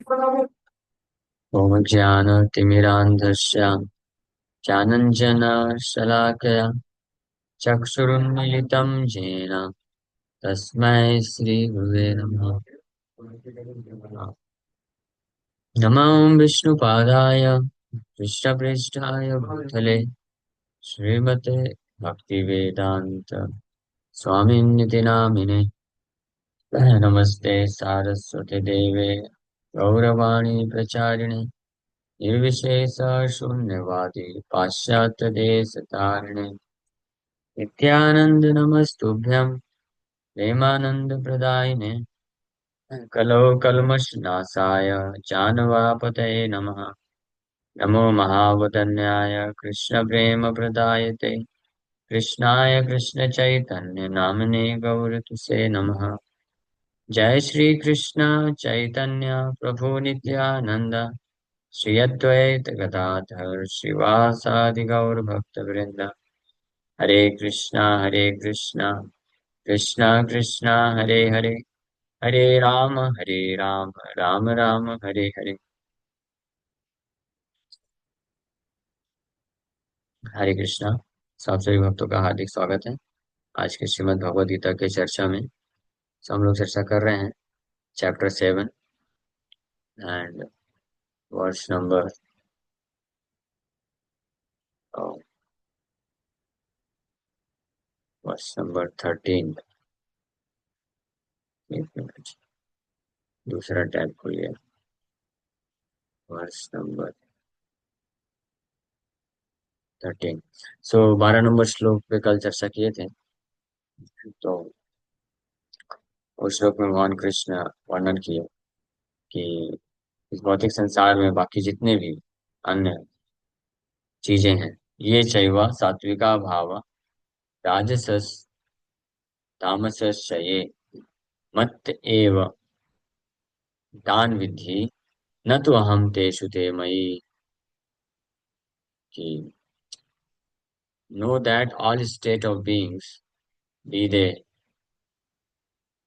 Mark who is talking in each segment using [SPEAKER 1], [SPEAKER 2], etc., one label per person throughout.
[SPEAKER 1] ॐ ज्ञानतिमिरान्धस्य ज्ञानञ्जनशलाकया चक्षुरुन्मीलितं येन तस्मै श्रीगुरुवे नमः। नमो विष्णुपादाय कृष्णप्रेष्ठाय भूतले श्रीमते भक्तिवेदान्त स्वामिन्निति नामिने। नमस्ते सारस्वती देवे गौरवाणी प्रचारिणे निर्विशेष शून्यवादी पाश्चात्य देश तारिणे। नित्यानंद नमस्तुभ्यं प्रेमानंद प्रदायिने कलो कल्मषनाशाय जानवापतये नमः। नमो महावदन्याय कृष्ण प्रेम प्रदायते कृष्णाय कृष्ण चैतन्य नामने गौरतुसे नमः। जय श्री कृष्ण चैतन्य प्रभु नित्यानंद श्री अद्वैत गदाधर श्रीवासादि गौर भक्त वृंद। हरे कृष्णा कृष्णा कृष्णा हरे हरे हरे राम राम राम हरे हरे। हरे कृष्णा। सब सभी भक्तों का हार्दिक स्वागत है आज के श्रीमद् भगवद गीता के चर्चा में। हम लोग चर्चा कर रहे हैं chapter 7 and verse number verse number 13। एक मिनट, दूसरा टैब खोलिए। Verse number 13। सो 12 नंबर श्लोक पे कल चर्चा किए थे। तो उस श्लोक में भगवान कृष्ण वर्णन किए कि इस भौतिक संसार में बाकी जितने भी अन्य चीजें हैं, ये चैव सात्विका भाव राजसस तामसश्च ये मत एव तान विद्धि न तो अहम तेषु ते मयि। कि know that all state of beings, be they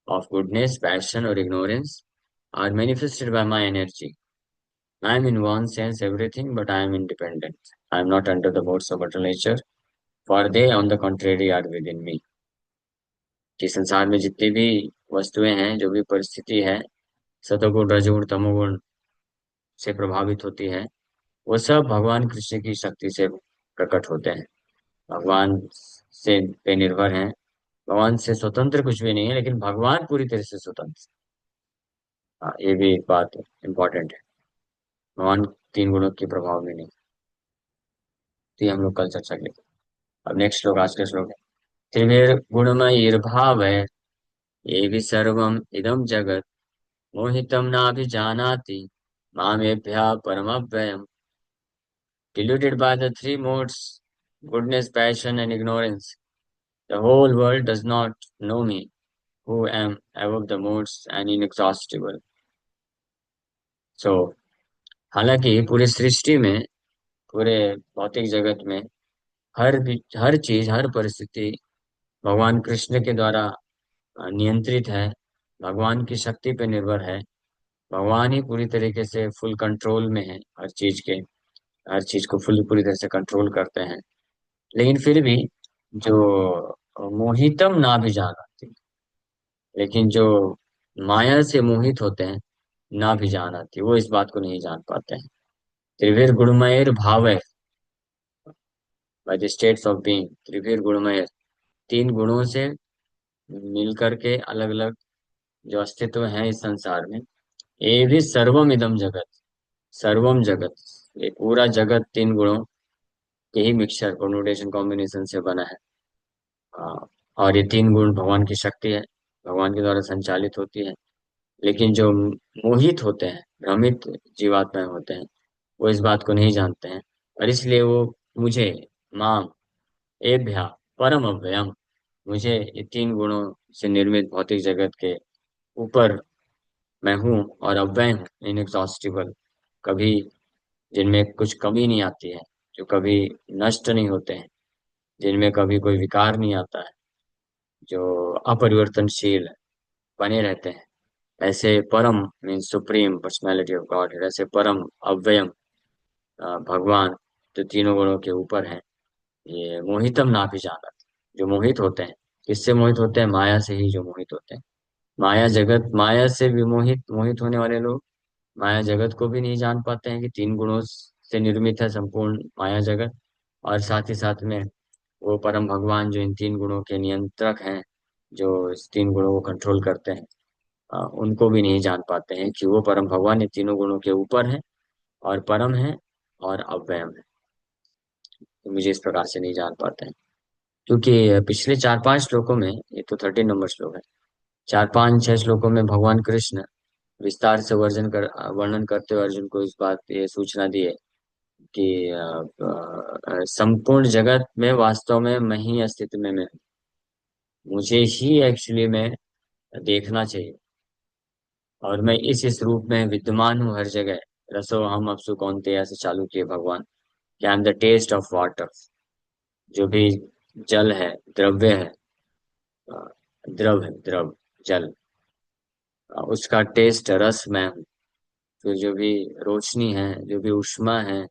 [SPEAKER 1] of goodness, passion, or ignorance, are manifested by my energy. I am in one sense everything, but I am independent. I am not under the modes of mortal nature, for they, on the contrary, are within me. कि संसार में जितनी भी वस्तुएं हैं, जो भी परिस्थिति है, सतोगुण रजोगुण तमोगुण से प्रभावित होती है, वो सब भगवान कृष्ण की शक्ति से प्रकट होते हैं। भगवान से पे निर्भर हैं। भगवान से स्वतंत्र कुछ भी नहीं है, लेकिन भगवान पूरी तरह से स्वतंत्र। हाँ, ये भी एक बात इम्पोर्टेंट है। भगवान तीन गुणों के प्रभाव में नहीं। तो ये हम लोग कल चर्चा करेंगे। अब नेक्स्ट श्लोक, आज का श्लोक है। त्रिभिर्गुणमयैर्भाव ये भी सर्वम इदम जगत मोहितम नाभिजानाति मामेभ्यः परमव्ययम्। Deluded by the three modes, goodness, passion, and ignorance, the whole world does not know me, who am above the modes and inexhaustible. So, हालांकि पूरी सृष्टि में, पूरे भौतिक जगत में हर चीज, हर परिस्थिति भगवान कृष्ण के द्वारा नियंत्रित है, भगवान की शक्ति पर निर्भर है। भगवान ही पूरी तरीके से फुल कंट्रोल में है हर चीज के, हर चीज को पूरी तरह से कंट्रोल करते हैं। लेकिन फिर भी जो मोहितम ना भी जाना, लेकिन जो माया से मोहित होते हैं, ना भी जान आती, वो इस बात को नहीं जान पाते हैं। त्रिविर गुणमय भाव है, by the states of being. त्रिविर गुणमय, तीन गुणों से मिलकर के अलग अलग जो अस्तित्व है इस संसार में। ये भी सर्वम इदम जगत, सर्वम जगत, ये पूरा जगत तीन गुणों के ही मिक्सचर कॉम्बिनेशन कॉम्बिनेशन से बना है। और ये तीन गुण भगवान की शक्ति है, भगवान के द्वारा संचालित होती है। लेकिन जो मोहित होते हैं, भ्रमित जीवात्माएं होते हैं, वो इस बात को नहीं जानते हैं, और इसलिए वो मुझे, माम एभ्या परम अव्ययम, मुझे ये तीन गुणों से निर्मित भौतिक जगत के ऊपर मैं हूँ और अव्यय हूँ, इनएग्जॉस्टिबल, कभी जिनमें कुछ कमी नहीं आती है, जो कभी नष्ट नहीं होते हैं, जिनमें कभी कोई विकार नहीं आता है, जो अपरिवर्तनशील बने रहते हैं। ऐसे परम means supreme personality of God, ऐसे परम अव्ययम भगवान जो तीनों गुणों के ऊपर है, ये मोहितम ना भी जानत, जो मोहित होते हैं। किससे मोहित होते हैं? माया से ही जो मोहित होते हैं। माया जगत, माया से विमोहित मोहित होने वाले लोग माया जगत को भी नहीं जान पाते हैं कि तीन गुणों से निर्मित है संपूर्ण माया जगत। और साथ ही साथ में वो परम भगवान जो इन तीन गुणों के नियंत्रक हैं, जो इस तीन गुणों को कंट्रोल करते हैं, उनको भी नहीं जान पाते हैं कि वो परम भगवान इन तीनों गुणों के ऊपर है और परम है और अव्ययम है। तो मुझे इस प्रकार से नहीं जान पाते हैं, क्योंकि पिछले 4-5 श्लोकों में, ये तो 13 नंबर श्लोक है, 4-5-6 श्लोकों में भगवान कृष्ण विस्तार से वर्णन करते हुए अर्जुन को इस बात ये सूचना दी है कि संपूर्ण जगत में वास्तव में मैं ही अस्तित्व में मैं हूँ। मुझे ही एक्चुअली में देखना चाहिए, और मैं इस रूप में विद्यमान हूँ हर जगह। रसो हम अपसु कौन्तेय से चालू किए भगवान, कि I am the taste of water. जो भी जल है, द्रव्य है, अ, द्रव है, द्रव जल, उसका टेस्ट रस मैं हूँ। फिर जो भी रोशनी है, जो भी ऊष्मा है,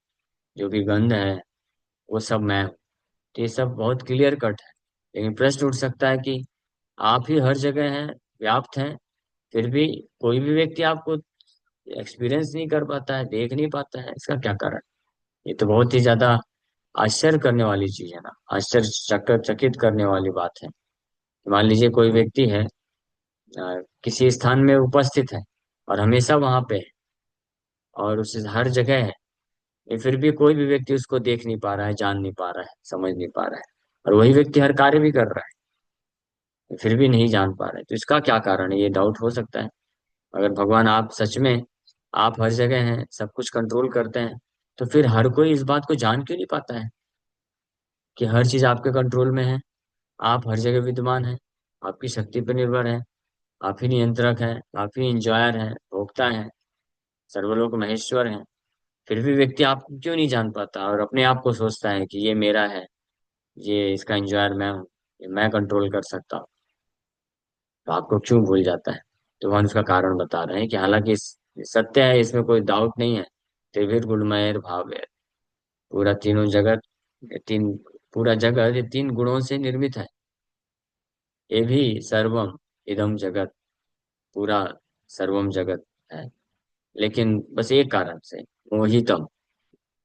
[SPEAKER 1] जो भी गंध है, वो सब मैं हूँ। तो ये सब बहुत क्लियर कट है। लेकिन प्रश्न उठ सकता है कि आप ही हर जगह हैं, व्याप्त हैं, फिर भी कोई भी व्यक्ति आपको एक्सपीरियंस नहीं कर पाता है, देख नहीं पाता है, इसका क्या कारण? ये तो बहुत ही ज्यादा आश्चर्य करने वाली चीज है ना, चकित करने वाली बात है। मान लीजिए कोई व्यक्ति है, किसी स्थान में उपस्थित है और हमेशा वहां पे है और उसे हर जगह है, ये फिर भी कोई भी व्यक्ति उसको देख नहीं पा रहा है, जान नहीं पा रहा है, समझ नहीं पा रहा है, और वही व्यक्ति हर कार्य भी कर रहा है, फिर भी नहीं जान पा रहा है। तो इसका क्या कारण है? ये डाउट हो सकता है। अगर भगवान आप सच में, आप हर जगह हैं, सब कुछ कंट्रोल करते हैं, तो फिर हर कोई इस बात को जान क्यों नहीं पाता है कि हर चीज आपके कंट्रोल में है, आप हर जगह विद्यमान हैं, आपकी शक्ति पर निर्भर है, आप ही नियंत्रक हैं, आप ही इंजॉयर हैं, भोक्ता हैं, सर्वलोक महेश्वर हैं। फिर भी व्यक्ति आपको क्यों नहीं जान पाता और अपने आप को सोचता है कि ये मेरा है, ये इसका इंजॉयर मैं हूँ, ये मैं कंट्रोल कर सकता हूँ। तो आपको क्यों भूल जाता है? तो वह उसका कारण बता रहे हैं कि हालांकि सत्य है, इसमें कोई डाउट नहीं है। त्रिभिर गुणमय भाव है, पूरा तीनों जगत, ये तीन पूरा जगत ये तीन गुणों से निर्मित है। ये भी सर्वम इदम जगत, पूरा सर्वम जगत है। लेकिन बस एक कारण से, मोहितम,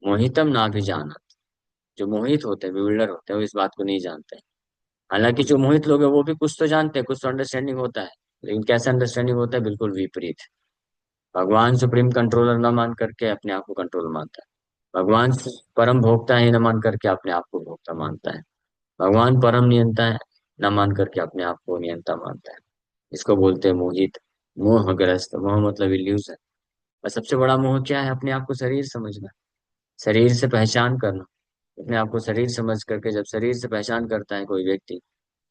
[SPEAKER 1] मोहितम ना भी जाना। जो मोहित होते हैं, बिल्डर होते हैं, वो इस बात को नहीं जानते। हालांकि जो मोहित लोग हैं वो भी कुछ तो जानते हैं, कुछ तो अंडरस्टैंडिंग होता है, लेकिन कैसा अंडरस्टैंडिंग होता है? बिल्कुल विपरीत। भगवान सुप्रीम कंट्रोलर न मान करके अपने आप को कंट्रोल मानता है। भगवान परम भोक्ता है न मान करके अपने आप को भोक्ता मानता है। भगवान परम नियंता है न मान करके अपने आप को नियंता मानता है। इसको बोलते हैं मोहित, मोहग्रस्त। मोह मतलब इल्यूजन। और सबसे बड़ा मोह क्या है? अपने आप को शरीर समझना, शरीर से पहचान करना। अपने आप को शरीर समझ करके जब शरीर से पहचान करता है कोई व्यक्ति,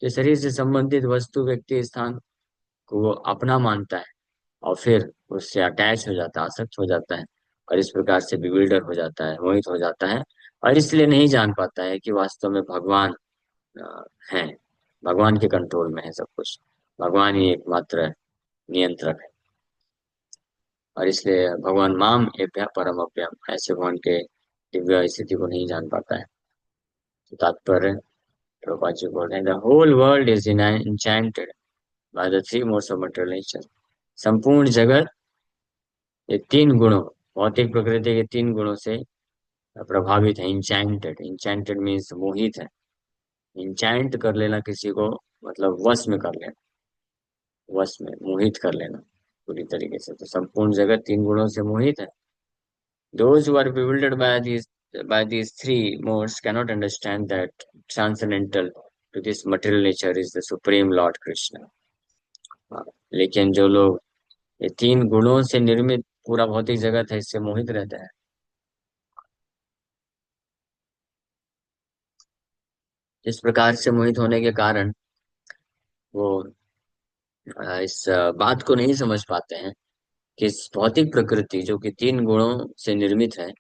[SPEAKER 1] तो शरीर से संबंधित वस्तु, व्यक्ति, स्थान को वो अपना मानता है, और फिर उससे अटैच हो जाता है, आसक्त हो जाता है, और इस प्रकार से बिविल्डर हो जाता है, मोहित हो जाता है। और इसलिए नहीं जान पाता है कि वास्तव में भगवान है, भगवान के कंट्रोल में है सब कुछ, भगवान ही एकमात्र नियंत्रक है। और इसलिए भगवान माम एभ्य परम अव्ययम, ऐसे भगवान के दिव्य स्थिति को नहीं जान पाता है। तो तात्पर्य, प्रभुपाद जी बोल रहे हैं, the whole world is in enchanted by the three modes of material nature। संपूर्ण जगत ये तीन गुणों, भौतिक प्रकृति के तीन गुणों से प्रभावित है। इंचैंटेड, इंचैंटेड मीन्स मोहित है। इंचैंट कर लेना किसी को, मतलब वश में कर लेना, वश में मोहित कर लेना पूरी तरीके से। तो संपूर्ण जगत तीन गुणों से मोहित है। Those who are bewildered by these three modes cannot understand that transcendental to this material nature is the supreme Lord Krishna। हाँ, लेकिन जो लोग ये तीन गुणों से निर्मित पूरा भौतिक जगत है, इससे मोहित रहते हैं, इस प्रकार से मोहित होने के कारण वो इस बात को नहीं समझ पाते हैं कि इस भौतिक प्रकृति जो कि तीन गुणों से निर्मित है,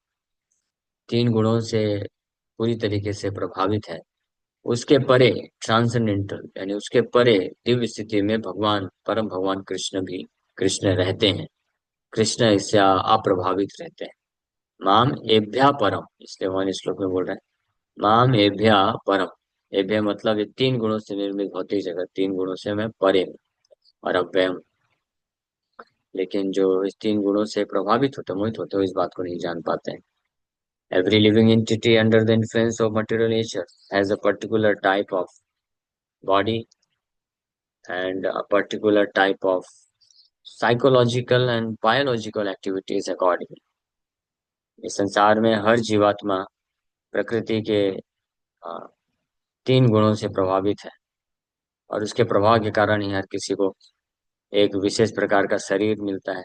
[SPEAKER 1] तीन गुणों से पूरी तरीके से प्रभावित है, उसके परे ट्रांसेंडेंटल यानी उसके परे दिव्य स्थिति में भगवान, परम भगवान कृष्ण भी कृष्ण रहते हैं, कृष्ण इससे अप्रभावित रहते हैं। माम एभ्या परम, इसलिए वन श्लोक में बोल रहे हैं माम एभ्या परम। एभ्य मतलब ये तीन गुणों से निर्मित भौतिक जगत, तीन गुणों से मैं परे हूँ और अव्यय। लेकिन जो इस तीन गुणों से प्रभावित होते, मोहित होते, हो इस बात को नहीं जान पाते हैं। Every living entity under the influence of material nature has a particular type of body and a particular type of psychological and biological activities according. इस संसार में हर जीवात्मा प्रकृति के अ, तीन गुणों से प्रभावित है, और उसके प्रभाव के कारण ही हर किसी को एक विशेष प्रकार का शरीर मिलता है,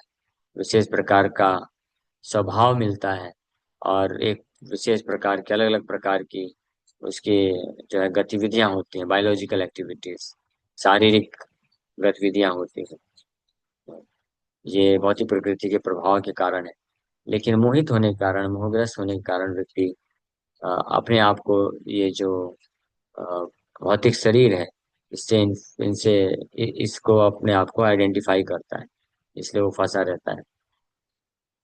[SPEAKER 1] विशेष प्रकार का स्वभाव मिलता है, और एक विशेष प्रकार की अलग अलग प्रकार की उसकी जो है गतिविधियां होती हैं, बायोलॉजिकल एक्टिविटीज, शारीरिक गतिविधियां होती हैं। ये भौतिक प्रकृति के प्रभाव के कारण है। लेकिन मोहित होने के कारण, मोहग्रस्त होने के कारण व्यक्ति अपने आप को, ये जो अ, भौतिक शरीर है, इससे इनसे इसको अपने आप को आइडेंटिफाई करता है, इसलिए वो फंसा रहता है।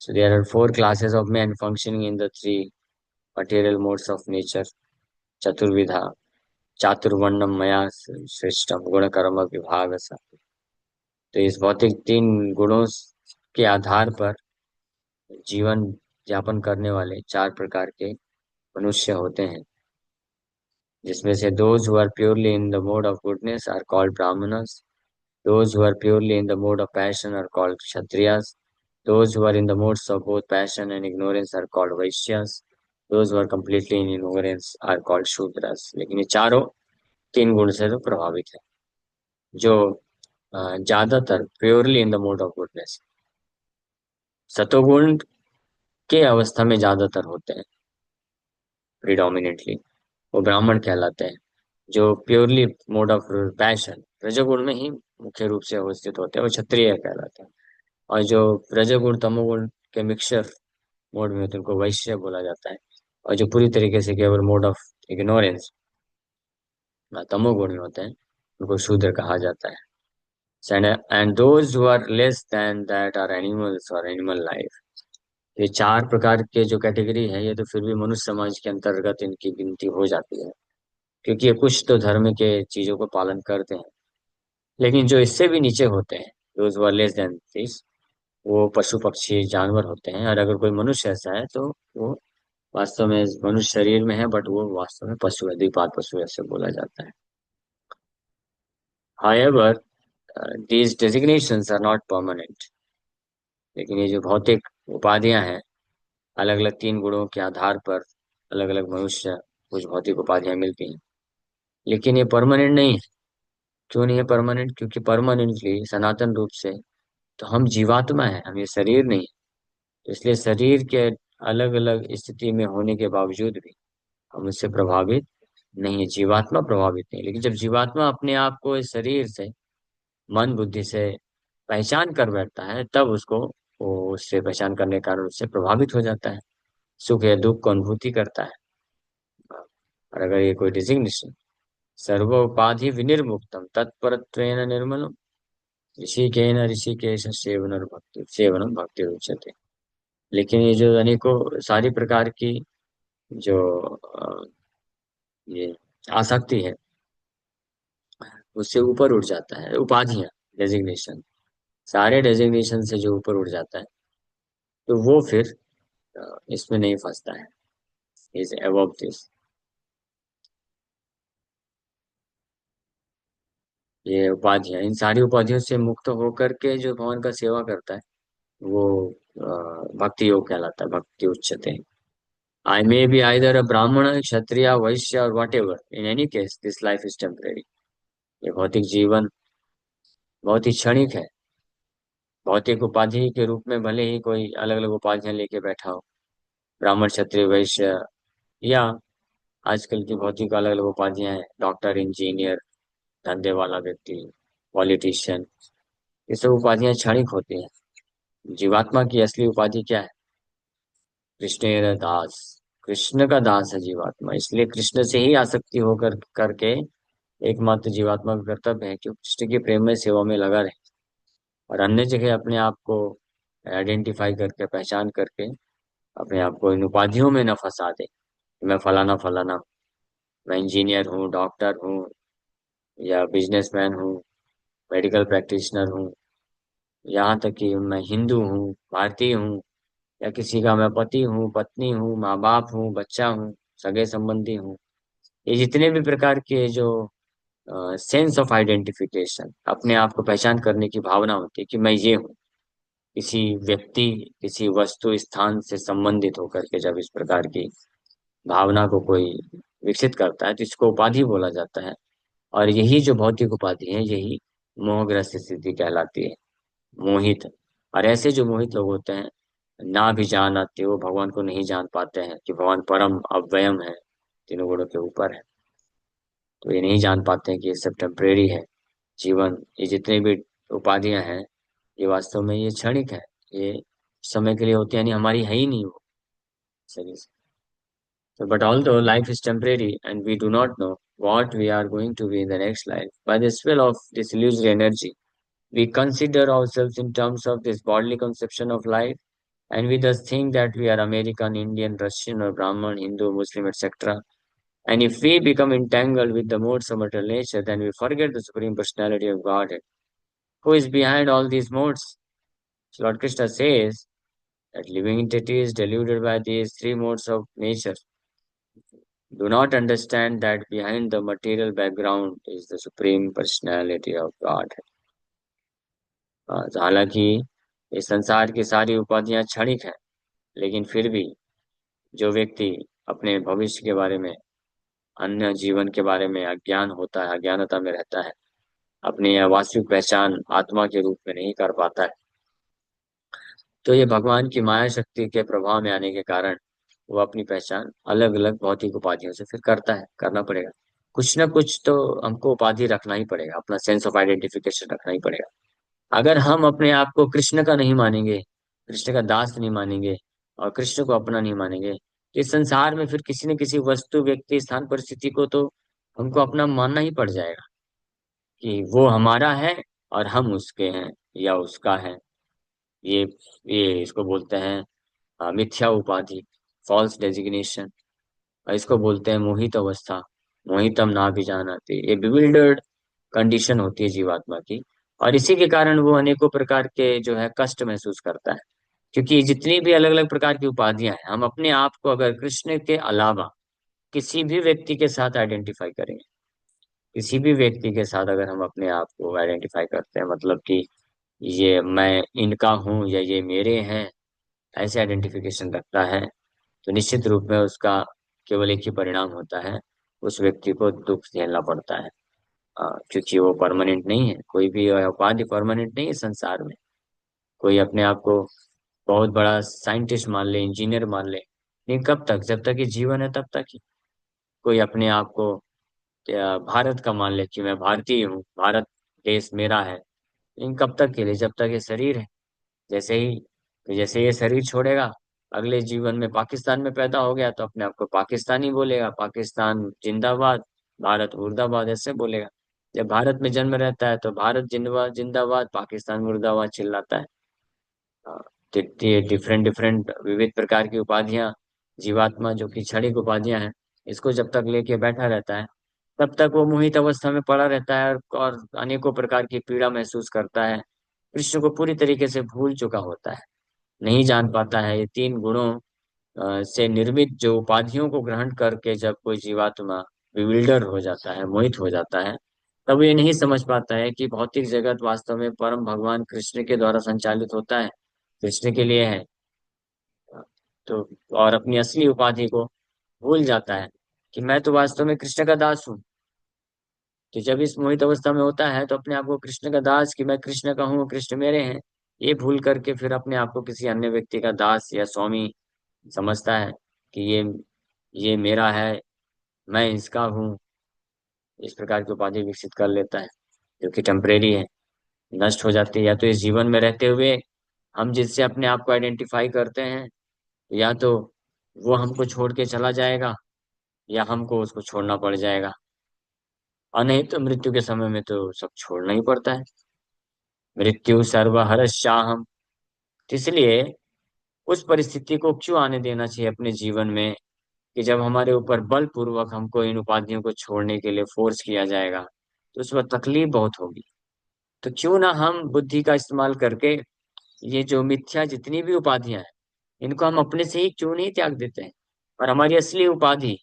[SPEAKER 1] So there are four classes of men functioning in the three material modes of nature. चतुर्विधा चातुर्वर्णम मया सृष्टम गुण कर्म विभाग सा। तो इस भौतिक तीन गुणों के आधार पर जीवन यापन करने वाले चार प्रकार के मनुष्य होते हैं, जिसमें से those who are purely in the mode of goodness are called brahmanas, those who are purely in the mode of passion are called kshatriyas, those who are in the modes of both passion and ignorance are called vaishyas, those who are completely in ignorance are called shudras। लेकिन ये चारों तीन गुण से तो प्रभावित है। जो ज्यादातर purely in the mode of goodness, सतोगुण के अवस्था में ज्यादातर होते हैं, प्रिडोमिनेटली, वो ब्राह्मण कहलाते हैं। जो प्योरली मोड ऑफ पैशन, रजोगुण में ही मुख्य रूप से अवस्थित होते हैं, वो क्षत्रिय कहलाते हैं। और जो रजोगुण तमोगुण के मिक्सचर मोड में होते हैं, उनको वैश्य बोला जाता है। और जो पूरी तरीके से केवल मोड ऑफ इग्नोरेंस, तमोगुण में होते हैं, उनको शूद्र कहा जाता है। And those who are less than that are animals और एनिमल लाइफ। ये चार प्रकार के जो कैटेगरी है, ये तो फिर भी मनुष्य समाज के अंतर्गत इनकी गिनती हो जाती है, क्योंकि ये कुछ तो धर्म के चीजों को पालन करते हैं। लेकिन जो इससे भी नीचे होते हैं, those who are less than this, वो पशु पक्षी जानवर होते हैं। और अगर कोई मनुष्य ऐसा है तो वो वास्तव में मनुष्य शरीर में है, बट वो वास्तव में पशु है, द्विपाद पशु ऐसे बोला जाता है। However, these designations are not permanent। लेकिन ये जो भौतिक उपाधियां हैं, अलग अलग तीन गुणों के आधार पर अलग अलग मनुष्य कुछ भौतिक उपाधियां मिलती हैं, लेकिन ये परमानेंट नहीं है। क्यों नहीं है परमानेंट? क्योंकि परमानेंटली सनातन रूप से तो हम जीवात्मा है, हम ये शरीर नहीं है। तो इसलिए शरीर के अलग अलग स्थिति में होने के बावजूद भी हम उससे प्रभावित नहीं है, जीवात्मा प्रभावित नहीं। लेकिन जब जीवात्मा अपने आप को इस शरीर से मन बुद्धि से पहचान कर बैठता है, तब उसको, वो उससे पहचान करने के कारण उससे प्रभावित हो जाता है, सुख या दुख को अनुभूति करता है। और अगर ये कोई डिजिग्नेशन, सर्वोपाधि विनिर्मुक्तम तत्परत्वेन निर्मलम ऋषिकेन ऋषिकेश सेवनम भक्ति उच्यते। लेकिन ये जो अनेकों सारी प्रकार की जो ये आसक्ति है, उससे ऊपर उठ जाता है, उपाधियां, डेजिग्नेशन, सारे डेजिग्नेशन से जो ऊपर उठ जाता है, तो वो फिर इसमें नहीं फंसता है, इज अबव दिस। ये उपाधियां, इन सारी उपाधियों से मुक्त होकर के जो भगवान का सेवा करता है, वो भक्ति योग कहलाता है, भक्ति उच्चते। आई मे बी आइदर अ ब्राह्मण, क्षत्रिय, वैश्य और what ever, in any case this life is temporary. ये भौतिक जीवन बहुत ही क्षणिक है। भौतिक उपाधि के रूप में भले ही कोई अलग अलग उपाधियां लेके बैठा हो, ब्राह्मण, क्षत्रिय, वैश्य, या आजकल की भौतिक अलग अलग उपाधियां हैं, डॉक्टर, इंजीनियर, धंधे वाला व्यक्ति, पॉलिटिशियन, ये सब उपाधियां क्षणिक होती हैं। जीवात्मा की असली उपाधि क्या है? कृष्ण दास, कृष्ण का दास है जीवात्मा। इसलिए कृष्ण से ही आसक्ति होकर करके एकमात्र जीवात्मा का कर्तव्य है कि वो कृष्ण के प्रेम में सेवा में लगा रहे। और अन्य जगह अपने आप को आइडेंटिफाई करके, पहचान करके अपने आप को इन उपाधियों में न फंसा दे कि मैं फलाना फलाना हूँ, मैं इंजीनियर हूँ, डॉक्टर हूँ, या बिजनेसमैन हूँ, मेडिकल प्रैक्टिशनर हूँ, यहाँ तक कि मैं हिंदू हूँ, भारतीय हूँ, या किसी का मैं पति हूँ, पत्नी हूँ, माँ बाप हूँ, बच्चा हूँ, सगे संबंधी हूँ। ये जितने भी प्रकार के जो सेंस ऑफ आइडेंटिफिकेशन, अपने आप को पहचान करने की भावना होती है कि मैं ये हूँ, किसी व्यक्ति, किसी वस्तु, स्थान से संबंधित होकर के जब इस प्रकार की भावना को कोई विकसित करता है तो इसको उपाधि बोला जाता है। और यही जो भौतिक उपाधि है, यही मोहग्रस्त स्थिति कहलाती है, मोहित। और ऐसे जो मोहित लोग होते हैं, ना भी जान आते, वो भगवान को नहीं जान पाते हैं कि भगवान परम अव्ययम है, तीनों गुणों के ऊपर है। तो ये नहीं जान पाते हैं कि ये सब टेम्परेरी है। जीवन, ये जितनी भी उपाधियां हैं, ये वास्तव में ये क्षणिक है। ये समय के लिए होती है, यानी हमारी है ही नहीं वो शरीर से। So, but although life is temporary and we do not know what we are going to be in the next life, by the spell of this illusory energy, we consider ourselves in terms of this bodily conception of life, and we thus think that we are American, Indian, Russian, or Brahman, Hindu, Muslim, etc. And if we become entangled with the modes of material nature, then we forget the Supreme Personality of Godhead. Who is behind all these modes? So Lord Krishna says that living entity is deluded by these three modes of nature, do not understand that behind the material background is the Supreme Personality of God. तो हालांकि इस संसार की सारी उपाधियां क्षणिक हैं, लेकिन फिर भी जो व्यक्ति अपने भविष्य के बारे में, अन्य जीवन के बारे में अज्ञान होता है, अज्ञानता में रहता है, अपनी यह वास्तविक पहचान आत्मा के रूप में नहीं कर पाता है, तो ये भगवान की माया शक्ति के प्रभाव में आने के कारण वो अपनी पहचान अलग अलग भौतिक उपाधियों से फिर करता है, करना पड़ेगा। कुछ ना कुछ तो हमको उपाधि रखना ही पड़ेगा, अपना सेंस ऑफ आइडेंटिफिकेशन रखना ही पड़ेगा। अगर हम अपने आप को कृष्ण का नहीं मानेंगे, कृष्ण का दास नहीं मानेंगे, और कृष्ण को अपना नहीं मानेंगे, तो इस संसार में फिर किसी न किसी वस्तु, व्यक्ति, स्थान, परिस्थिति को तो हमको अपना मानना ही पड़ जाएगा कि वो हमारा है और हम उसके हैं या उसका है। ये ये इसको बोलते हैं मिथ्या उपाधि, फॉल्स डेजिग्नेशन। और इसको बोलते हैं मोहित अवस्था, मोहितम ना भी जानाते। ये बिविल्डर्ड कंडीशन होती है जीवात्मा की, और इसी के कारण वो अनेकों प्रकार के जो है कष्ट महसूस करता है। क्योंकि जितनी भी अलग अलग प्रकार की उपाधियां हैं, हम अपने आप को अगर कृष्ण के अलावा किसी भी व्यक्ति के साथ आइडेंटिफाई करेंगे, किसी भी व्यक्ति के साथ अगर हम अपने आप को आइडेंटिफाई करते हैं, मतलब कि ये मैं इनका हूँ या ये मेरे हैं, ऐसे आइडेंटिफिकेशन रखता है, तो निश्चित रूप में उसका केवल एक ही परिणाम होता है, उस व्यक्ति को दुख झेलना पड़ता है। क्योंकि वो परमानेंट नहीं है, कोई भी उपाधि परमानेंट नहीं है संसार में। कोई अपने आप को बहुत बड़ा साइंटिस्ट मान ले, इंजीनियर मान ले, लेकिन कब तक? जब तक ये जीवन है तब तक ही। कोई अपने आप को भारत का मान ले कि मैं भारतीय हूँ, भारत देश मेरा है, लेकिन कब तक के लिए? जब तक ये शरीर है। जैसे ये शरीर छोड़ेगा, अगले जीवन में पाकिस्तान में पैदा हो गया तो अपने आप को पाकिस्तानी बोलेगा, पाकिस्तान जिंदाबाद, भारत मुर्दाबाद ऐसे बोलेगा। जब भारत में जन्म रहता है तो भारत जिंदाबाद जिंदाबाद, पाकिस्तान मुर्दाबाद चिल्लाता है। हाँ, तो ये डिफरेंट डिफरेंट विविध प्रकार की उपाधियां, जीवात्मा जो कि क्षणिक उपाधियां हैं, इसको जब तक लेके बैठा रहता है, तब तक वो मोहित अवस्था में पड़ा रहता है, और अनेकों प्रकार की पीड़ा महसूस करता है। कृष्ण को पूरी तरीके से भूल चुका होता है, नहीं जान पाता है। ये तीन गुणों से निर्मित जो उपाधियों को ग्रहण करके जब कोई जीवात्मा विविल्डर हो जाता है, मोहित हो जाता है, तब ये नहीं समझ पाता है कि भौतिक जगत वास्तव में परम भगवान कृष्ण के द्वारा संचालित होता है, कृष्ण के लिए है। तो और अपनी असली उपाधि को भूल जाता है कि मैं तो वास्तव में कृष्ण का दास हूँ। तो जब इस मोहित अवस्था में होता है तो अपने आप को कृष्ण का दास, कि मैं कृष्ण का हूँ, कृष्ण मेरे हैं, ये भूल करके फिर अपने आप को किसी अन्य व्यक्ति का दास या स्वामी समझता है कि ये मेरा है, मैं इसका हूँ। इस प्रकार की उपाधि विकसित कर लेता है, जो कि टेम्परेरी है, नष्ट हो जाती है। या तो इस जीवन में रहते हुए हम जिससे अपने आप को आइडेंटिफाई करते हैं, या तो वो हमको छोड़ के चला जाएगा, या हमको उसको छोड़ना पड़ जाएगा। और नहीं तो मृत्यु के समय में तो सब छोड़ना ही पड़ता है। मृत्यु सर्वहरश्चाहम। तो इसलिए उस परिस्थिति को क्यों आने देना चाहिए अपने जीवन में कि जब हमारे ऊपर बलपूर्वक हमको इन उपाधियों को छोड़ने के लिए फोर्स किया जाएगा, तो उस वक्त तकलीफ बहुत होगी। तो क्यों ना हम बुद्धि का इस्तेमाल करके ये जो मिथ्या जितनी भी उपाधियां हैं, इनको हम अपने से ही क्यों नहीं त्याग देते हैं, और हमारी असली उपाधि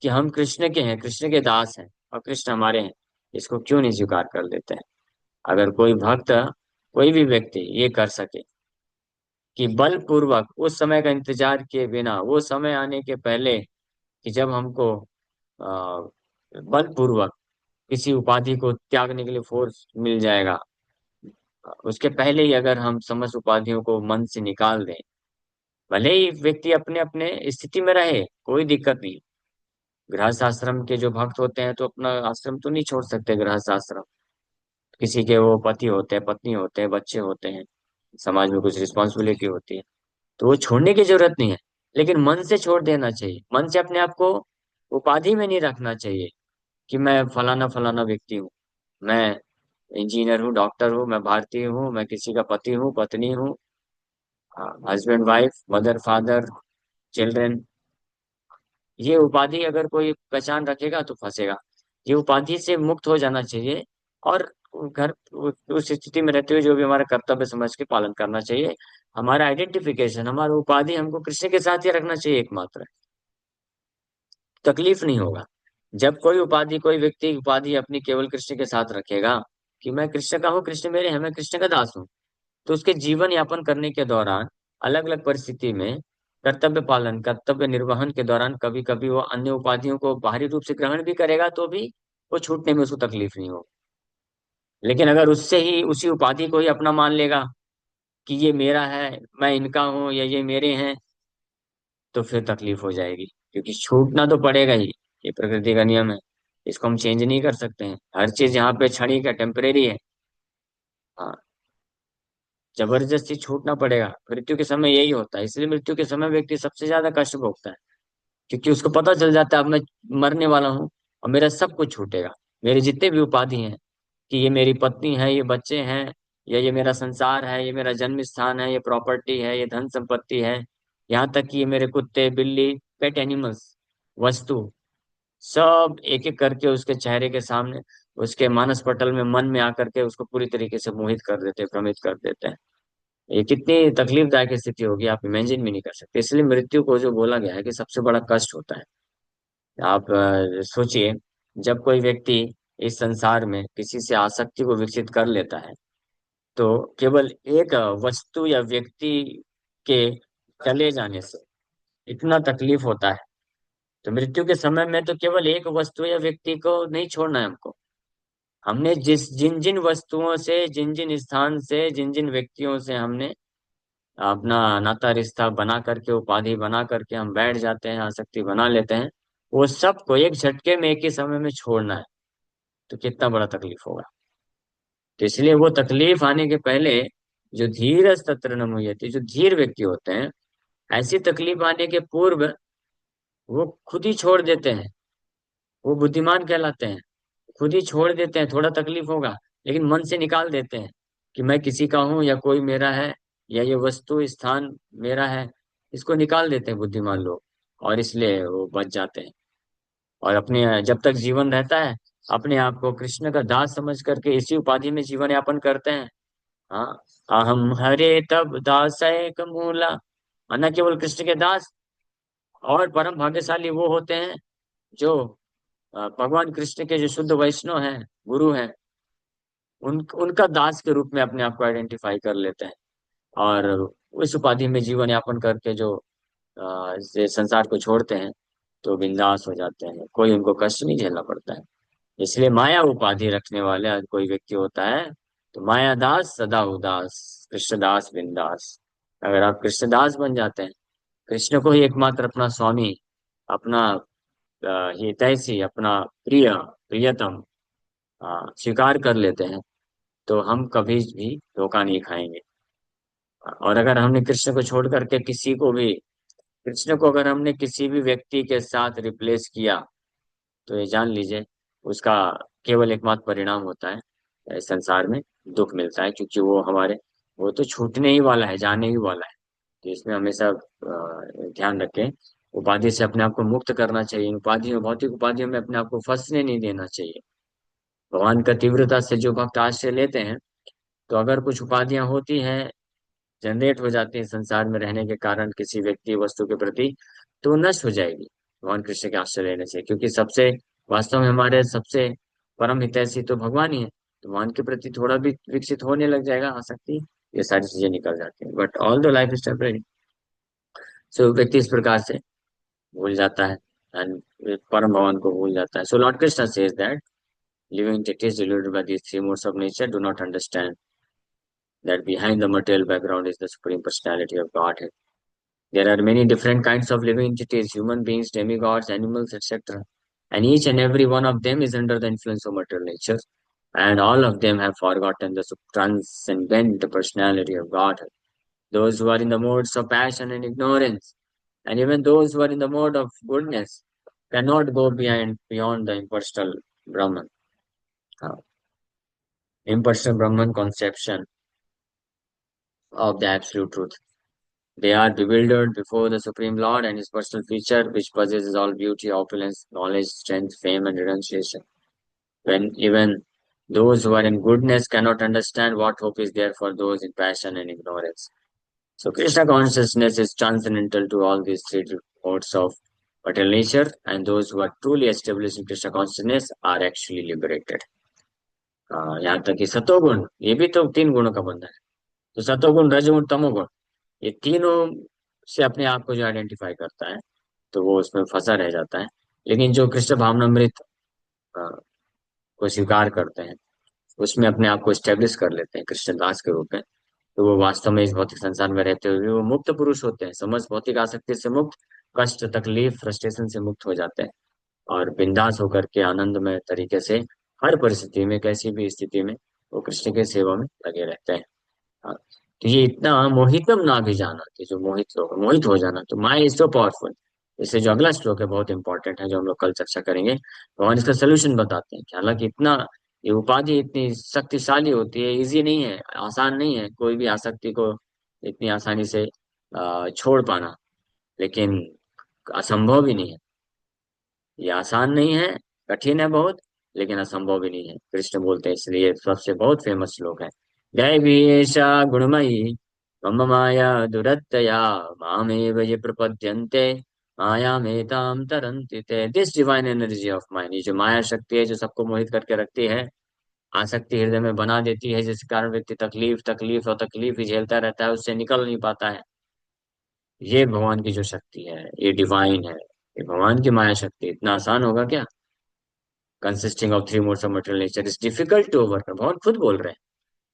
[SPEAKER 1] कि हम कृष्ण के हैं, कृष्ण के दास हैं और कृष्ण हमारे हैं, इसको क्यों नहीं स्वीकार कर लेते हैं। अगर कोई भक्त, कोई भी व्यक्ति ये कर सके कि बलपूर्वक उस समय का इंतजार किए बिना, वो समय आने के पहले कि जब हमको बलपूर्वक किसी उपाधि को त्यागने के लिए फोर्स मिल जाएगा, उसके पहले ही अगर हम समस्त उपाधियों को मन से निकाल दें, भले ही व्यक्ति अपने अपने स्थिति में रहे, कोई दिक्कत नहीं। गृहस्थ आश्रम के जो भक्त होते हैं तो अपना आश्रम तो नहीं छोड़ सकते, गृहस्थ आश्रम। किसी के वो पति होते हैं, पत्नी होते हैं, बच्चे होते हैं, समाज में कुछ रिस्पॉन्सिबिलिटी होती है, तो वो छोड़ने की जरूरत नहीं है। लेकिन मन से छोड़ देना चाहिए, मन से अपने आप को उपाधि में नहीं रखना चाहिए कि मैं फलाना फलाना व्यक्ति हूँ, मैं इंजीनियर हूँ, डॉक्टर हूँ, मैं भारतीय हूँ, मैं किसी का पति हूँ, पत्नी हूँ, husband wife, mother father, children. ये उपाधि अगर कोई पहचान रखेगा तो फंसेगा। ये उपाधि से मुक्त हो जाना चाहिए, और घर उस स्थिति में रहते हुए जो भी हमारा कर्तव्य समझ के पालन करना चाहिए। हमारा आइडेंटिफिकेशन, हमारा उपाधि हमको कृष्ण के साथ ही रखना चाहिए एकमात्र। तकलीफ नहीं होगा। जब कोई उपाधि, कोई व्यक्ति उपाधि अपनी केवल कृष्ण के साथ रखेगा कि मैं कृष्ण का हूँ, कृष्ण मेरे हैं, मैं कृष्ण का दास हूँ, तो उसके जीवन यापन करने के दौरान अलग अलग परिस्थिति में कर्तव्य पालन, कर्तव्य निर्वहन के दौरान कभी कभी वो अन्य उपाधियों को बाहरी रूप से ग्रहण भी करेगा तो भी वो छूटने में उसको तकलीफ नहीं होगी। लेकिन अगर उससे ही उसी उपाधि को ही अपना मान लेगा कि ये मेरा है, मैं इनका हूँ, या ये मेरे हैं, तो फिर तकलीफ हो जाएगी, क्योंकि छूटना तो पड़ेगा ही। ये प्रकृति का नियम है, इसको हम चेंज नहीं कर सकते हैं। हर चीज यहाँ पे क्षणिक है, टेम्परेरी है। हाँ, जबरदस्ती छूटना पड़ेगा। मृत्यु के समय यही होता है, इसलिए मृत्यु के समय व्यक्ति सबसे ज्यादा कष्ट भोगता है, क्योंकि उसको पता चल जाता है अब मैं मरने वाला हूँ और मेरा सब कुछ छूटेगा। मेरे जितने भी उपाधि हैं, कि ये मेरी पत्नी है, ये बच्चे हैं, या ये मेरा संसार है, ये मेरा जन्म स्थान है, ये प्रॉपर्टी है, ये धन संपत्ति है, यहाँ तक कि ये मेरे कुत्ते, बिल्ली, पेट एनिमल्स, वस्तु, सब एक एक करके उसके चेहरे के सामने, उसके मानस पटल में, मन में आकर के उसको पूरी तरीके से मोहित कर देते हैं, भ्रमित कर देते हैं। ये कितनी तकलीफदायक स्थिति होगी, आप इमेजिन भी नहीं कर सकते। इसलिए मृत्यु को जो बोला गया है कि सबसे बड़ा कष्ट होता है। आप सोचिए, जब कोई व्यक्ति इस संसार में किसी से आसक्ति को विकसित कर लेता है, तो केवल एक वस्तु या व्यक्ति के चले जाने से इतना तकलीफ होता है। तो मृत्यु के समय में तो केवल एक वस्तु या व्यक्ति को नहीं छोड़ना है हमको। हमने जिन जिन वस्तुओं से, जिन जिन स्थान से, जिन जिन व्यक्तियों से हमने अपना नाता रिश्ता बना करके, उपाधि बना करके हम बैठ जाते हैं, आसक्ति बना लेते हैं, वो सबको एक झटके में, एक ही समय में छोड़ना है, तो कितना बड़ा तकलीफ होगा। तो इसलिए वो तकलीफ आने के पहले जो धीरज तत्र न मुह्यति, जो धीर व्यक्ति होते हैं, ऐसी तकलीफ आने के पूर्व वो खुद ही छोड़ देते हैं। वो बुद्धिमान कहलाते हैं। खुद ही छोड़ देते हैं, थोड़ा तकलीफ होगा लेकिन मन से निकाल देते हैं कि मैं किसी का हूं, या कोई मेरा है, या ये वस्तु स्थान मेरा है। इसको निकाल देते हैं बुद्धिमान लोग, और इसलिए वो बच जाते हैं। और अपने जब तक जीवन रहता है, अपने आप को कृष्ण का दास समझ करके इसी उपाधि में जीवन यापन करते हैं। हाँ, अहम हरे तब दासैक मूला, न केवल कृष्ण के दास। और परम भाग्यशाली वो होते हैं जो भगवान कृष्ण के जो शुद्ध वैष्णव हैं, गुरु हैं, उनका दास के रूप में अपने आप को आइडेंटिफाई कर लेते हैं, और उस उपाधि में जीवन यापन करके जो ये संसार को छोड़ते हैं, तो बिंदास हो जाते हैं, कोई उनको कष्ट नहीं झेलना पड़ता है। इसलिए माया उपाधि रखने वाले अगर कोई व्यक्ति होता है, तो माया दास सदा उदास, कृष्णदास बिंदास। अगर आप कृष्णदास बन जाते हैं, कृष्ण को ही एकमात्र अपना स्वामी, अपना हितैषी, अपना प्रिय, प्रियतम स्वीकार कर लेते हैं, तो हम कभी भी धोखा नहीं खाएंगे। और अगर हमने कृष्ण को छोड़ करके किसी को भी, कृष्ण को अगर हमने किसी भी व्यक्ति के साथ रिप्लेस किया, तो ये जान लीजिए उसका केवल एकमात्र परिणाम होता है इस संसार में दुख मिलता है, क्योंकि वो तो छूटने ही वाला है, जाने ही वाला है। तो इसमें हमेशा ध्यान रखें, उपाधि से अपने आप को मुक्त करना चाहिए, उपाधियों भौतिक उपाधियों में अपने आप को फंसने नहीं देना चाहिए। भगवान का तीव्रता से जो भक्त आश्रय लेते हैं, तो अगर कुछ उपाधियां होती हैं, जनरेट हो जाती है संसार में रहने के कारण किसी व्यक्ति वस्तु के प्रति, तो वो नष्ट हो जाएगी भगवान कृष्ण के आश्रय लेने से, क्योंकि सबसे वास्तव में हमारे सबसे परम हितैषी तो भगवान ही है। तो भगवान के प्रति थोड़ा भी विकसित होने लग जाएगा आसक्ति, ये सारी चीजें निकल जाती हैं, but all the life is temporary. So व्यक्ति इस प्रकार से भूल जाता है, एंड परम भगवान को भूल जाता है। So lord Krishna says that living entities deluded by these three modes of nature do not understand that behind the material background is the supreme personality of Godhead. There are many different kinds of living entities, human beings, demigods, animals, etc. And each and every one of them is under the influence of material nature. And all of them have forgotten the transcendent personality of God. Those who are in the modes of passion and ignorance, and even those who are in the mode of goodness, cannot go beyond the uh, impersonal Brahman conception of the absolute truth. They are bewildered before the Supreme Lord and His personal feature, which possesses all beauty, opulence, knowledge, strength, fame, and renunciation. When even those who are in goodness cannot understand what hope is there for those in passion and ignorance. So, Krishna consciousness is transcendental to all these three modes of material nature, and those who are truly established in Krishna consciousness are actually liberated. यहाँ तक कि सतोगुण, ये भी तो तीन गुणों का बंधन है। तो सतोगुण, रजोगुण, तमोगुण, ये तीनों से अपने आप को जो आइडेंटिफाई करता है, तो वो उसमें फंसा रह जाता है। लेकिन जो कृष्ण भावनामृत अ, को स्वीकार करते हैं, उसमें अपने आप को स्टेब्लिश कर लेते हैं कृष्णदास के रूप में, तो वो वास्तव में इस भौतिक संसार में रहते हुए वो मुक्त पुरुष होते हैं, समस्त भौतिक आसक्ति से मुक्त, कष्ट, तकलीफ, फ्रस्ट्रेशन से मुक्त हो जाते हैं, और बिंदास होकर के आनंदमय तरीके से हर परिस्थिति में, कैसी भी स्थिति में, वो कृष्ण के सेवा में लगे रहते हैं। हाँ, तो ये इतना मोहितम ना भी जाना, कि जो मोहित लोग, मोहित हो जाना, तो माया इज सो पावरफुल। इससे जो अगला श्लोक है बहुत इंपॉर्टेंट है, जो हम लोग कल चर्चा करेंगे, भगवान इसका सोल्यूशन बताते हैं कि हालांकि इतना, ये उपाधि इतनी शक्तिशाली होती है, इजी नहीं है, आसान नहीं है कोई भी आसक्ति को इतनी आसानी से छोड़ पाना, लेकिन असंभव भी नहीं है। ये आसान नहीं है, कठिन है बहुत, लेकिन असंभव भी नहीं है, कृष्ण बोलते हैं, इसलिए सबसे बहुत फेमस श्लोक है। दैवी एषा गुणमयी मम माया दुरत्यया मामेव ये प्रपद्यन्ते मायामेतां तरन्ति ते। This divine energy of mind, ये जो माया शक्ति है जो सबको मोहित करके रखती है, आसक्ति हृदय में बना देती है, जिस कारण व्यक्ति तकलीफ तकलीफ और तकलीफ ही झेलता रहता है, उससे निकल नहीं पाता है। ये भगवान की जो शक्ति है, ये डिवाइन है, ये भगवान की माया शक्ति, इतना आसान होगा क्या? Consisting of three modes of material nature is difficult to overcome, भगवान खुद बोल रहे हैं,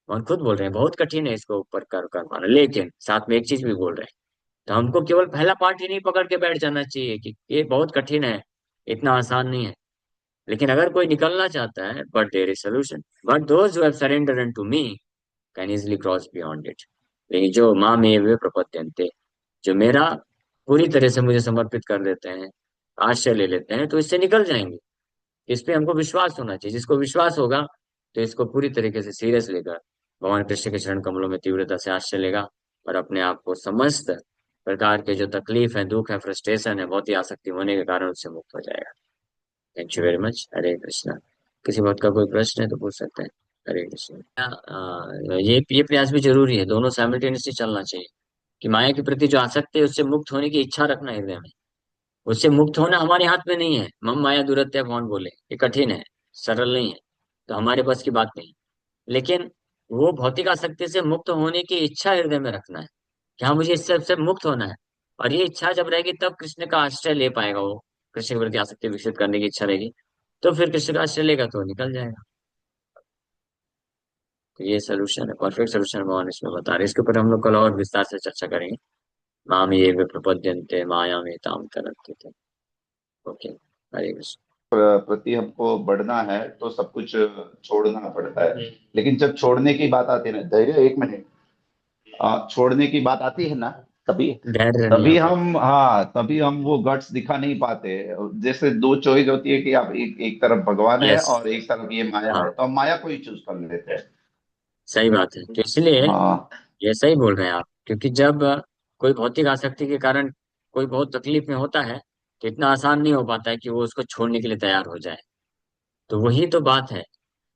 [SPEAKER 1] भगवान खुद बोल रहे हैं बहुत कठिन है इसको ऊपर कर पाना, लेकिन साथ में एक चीज भी बोल रहे हैं। तो हमको केवल पहला पार्ट ही नहीं पकड़ के बैठ जाना चाहिए कि ये बहुत कठिन है, इतना आसान नहीं है, लेकिन अगर कोई निकलना चाहता है, but there is solution, but those who have surrendered to me can easily cross beyond it. लेकिन जो माँ में वे प्रपद्यन्ते, जो मेरा पूरी तरह से मुझे समर्पित कर देते हैं, आश्रय ले लेते हैं, तो इससे निकल जाएंगे। इस पे हमको विश्वास होना चाहिए, जिसको विश्वास होगा तो इसको पूरी तरीके से सीरियस लेकर भगवान कृष्ण के चरण कमलों में तीव्रता से आश्रय लेगा, और अपने आप को समस्त प्रकार के जो तकलीफ है, दुख है, फ्रस्ट्रेशन है, बहुत ही आसक्ति होने के कारण उससे मुक्त हो जाएगा। Thank you very much. Hare Krishna. किसी बात का कोई प्रश्न है तो पूछ सकते हैं। हरे कृष्णा। ये प्रयास भी जरूरी है, दोनों साइमल्टेनियसली चलना चाहिए, कि माया के प्रति जो आसक्ति है उससे मुक्त होने की इच्छा रखना हृदय में। उससे मुक्त होना हमारे हाथ में नहीं है, मम माया दुरत्य कौन बोले, ये कठिन है, सरल नहीं है, तो हमारे बस की बात नहीं। लेकिन वो भौतिक आसक्ति से मुक्त होने की इच्छा हृदय में रखना है, कि हाँ मुझे इससे से मुक्त होना है। और ये इच्छा जब रहेगी तब कृष्ण का आश्रय ले पाएगा वो, कृष्ण के प्रति आसक्ति विकसित करने की इच्छा रहेगी, तो फिर कृष्ण का आश्रय लेगा तो निकल जाएगा। तो ये सोल्यूशन है, परफेक्ट सोल्यूशन भगवान इसमें बता रहे हैं। इसके ऊपर हम लोग कल और विस्तार से चर्चा करेंगे। माम ये वे प्रपद्यन्ते माया में ताम तरन्ते। ओके, हरे कृष्ण।
[SPEAKER 2] प्रति हमको बढ़ना है तो सब कुछ छोड़ना पड़ता है। लेकिन जब छोड़ने की बात आती है ना, धैर्य, एक मिनट, छोड़ने की बात आती है ना, तभी
[SPEAKER 1] धैर्य नहीं आ
[SPEAKER 2] तभी
[SPEAKER 1] पाता।
[SPEAKER 2] हम, हाँ, तभी हम वो गट्स दिखा नहीं पाते। जैसे दो चॉइस होती है कि आप एक एक तरफ भगवान है
[SPEAKER 1] यस।
[SPEAKER 2] और एक तरफ ये माया
[SPEAKER 1] हाँ,
[SPEAKER 2] है, तो हम माया को ही चूज कर लेते हैं।
[SPEAKER 1] सही बात है। तो इसलिए
[SPEAKER 2] हाँ।
[SPEAKER 1] ये सही बोल रहे हैं आप, क्योंकि जब कोई भौतिक आसक्ति के कारण कोई बहुत तकलीफ में होता है, तो इतना आसान नहीं हो पाता है कि वो उसको छोड़ने के लिए तैयार हो जाए। तो वही तो बात है।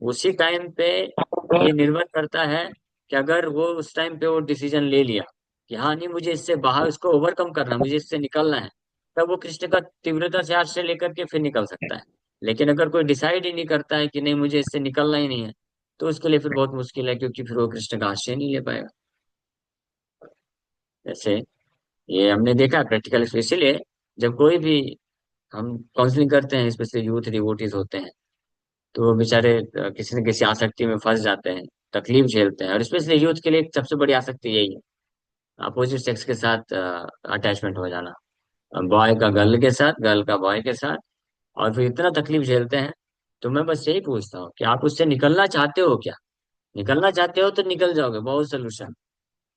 [SPEAKER 1] उसी टाइम पे ये निर्भर करता है कि अगर वो उस टाइम पे वो डिसीजन ले लिया कि हाँ नहीं, मुझे इससे बाहर, इसको ओवरकम करना है, मुझे इससे निकलना है, तब वो कृष्ण का तीव्रता से आश्रय लेकर के फिर निकल सकता है। लेकिन अगर कोई डिसाइड ही नहीं करता है कि नहीं, मुझे इससे निकलना ही नहीं है, तो उसके लिए फिर बहुत मुश्किल है, क्योंकि फिर वो कृष्ण का आश्रय नहीं ले पाएगा। जैसे ये हमने देखा प्रैक्टिकल, इसीलिए जब कोई भी हम काउंसलिंग करते हैं, स्पेशली यूथ डिवोटीज होते हैं, तो वो बेचारे किसी न किसी आसक्ति में फंस जाते हैं, तकलीफ झेलते हैं। और स्पेशली यूथ के लिए एक सबसे बड़ी आसक्ति यही है, अपोजिट सेक्स के साथ अटैचमेंट हो जाना, बॉय का गर्ल के साथ, गर्ल का बॉय के साथ, और फिर इतना तकलीफ झेलते हैं। तो मैं बस यही पूछता हूँ कि आप उससे निकलना चाहते हो क्या? निकलना चाहते हो तो निकल जाओगे, बहुत सोल्यूशन।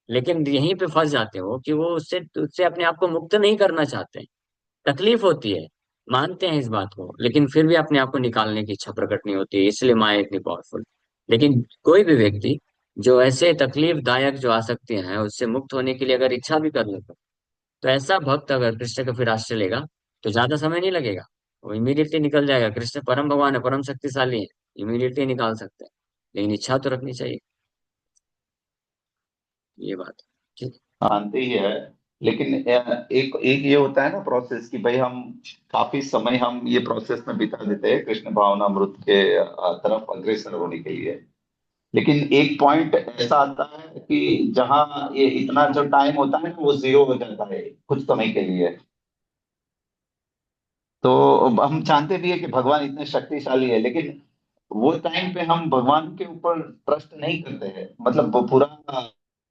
[SPEAKER 1] लेकिन यहीं पे फंस जाते हो कि वो उससे उससे अपने आप को मुक्त नहीं करना चाहते। तकलीफ होती है, मानते हैं इस बात को, लेकिन फिर भी अपने आप को निकालने की इच्छा प्रकट नहीं होती है, इसलिए माया इतनी पावरफुल। लेकिन कोई भी व्यक्ति जो ऐसे तकलीफदायक जो आसक्तियां हैं उससे मुक्त होने के लिए अगर इच्छा भी कर लेता, तो ऐसा भक्त अगर कृष्ण का फिर आश्रय लेगा, तो ज्यादा समय नहीं लगेगा, वो इमीडिएटली निकल जाएगा। कृष्ण परम भगवान है, परम शक्तिशाली है, इमीडिएटली निकाल सकते हैं। लेकिन इच्छा तो रखनी चाहिए, ये बात है। ठीक।
[SPEAKER 2] मानते ही है, लेकिन एक एक ये होता है ना प्रोसेस कि भाई हम काफी समय हम ये प्रोसेस में बिता देते हैं कृष्ण भावनामृत के तरफ अग्रसर होने के लिए। लेकिन एक पॉइंट ऐसा आता है कि जहाँ ये इतना जो टाइम होता है ना वो जीरो हो जाता है कुछ समय के लिए। तो अब हम जानते भी है कि भगवान इतने शक्तिशाली है, लेकिन वो टाइम पे हम भगवान के ऊपर ट्रस्ट नहीं करते हैं, मतलब वो पूरा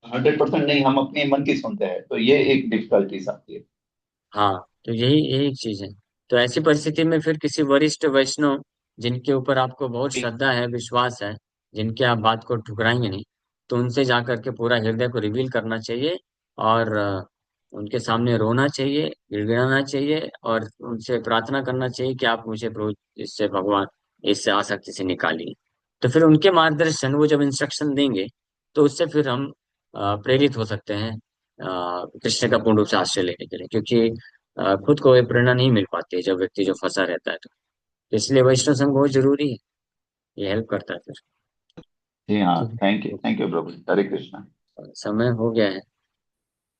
[SPEAKER 2] 100% नहीं, हम अपने मन की सुनते हैं, तो ये एक डिफिकल्टीज आती है।
[SPEAKER 1] हाँ, तो यही यही चीज है। तो ऐसी परिस्थिति में फिर किसी वरिष्ठ वैष्णव, जिनके ऊपर आपको बहुत श्रद्धा है, विश्वास है, जिनके आप बात को ठुकराएंगे नहीं, तो उनसे जा करके पूरा हृदय को रिवील करना चाहिए। और उनके सामने रोना चाहिए, गिड़गिड़ाना चाहिए, और उनसे प्रार्थना करना चाहिए कि आप मुझे प्रभु इससे, भगवान इससे आसक्ति से निकालिए। तो फिर उनके मार्गदर्शन, वो जब इंस्ट्रक्शन देंगे, तो उससे फिर हम प्रेरित हो सकते हैं कृष्ण का पूर्ण रूप से आश्रय लेने के लिए। क्योंकि खुद को ये प्रेरणा नहीं मिल पाती है जब व्यक्ति जो फंसा रहता है। तो इसलिए वैष्णव संघ बहुत जरूरी है, ये हेल्प करता है फिर।
[SPEAKER 2] जी हाँ,
[SPEAKER 1] ठीक है।
[SPEAKER 2] थैंक यू प्रभु, हरे कृष्णा।
[SPEAKER 1] समय हो गया है।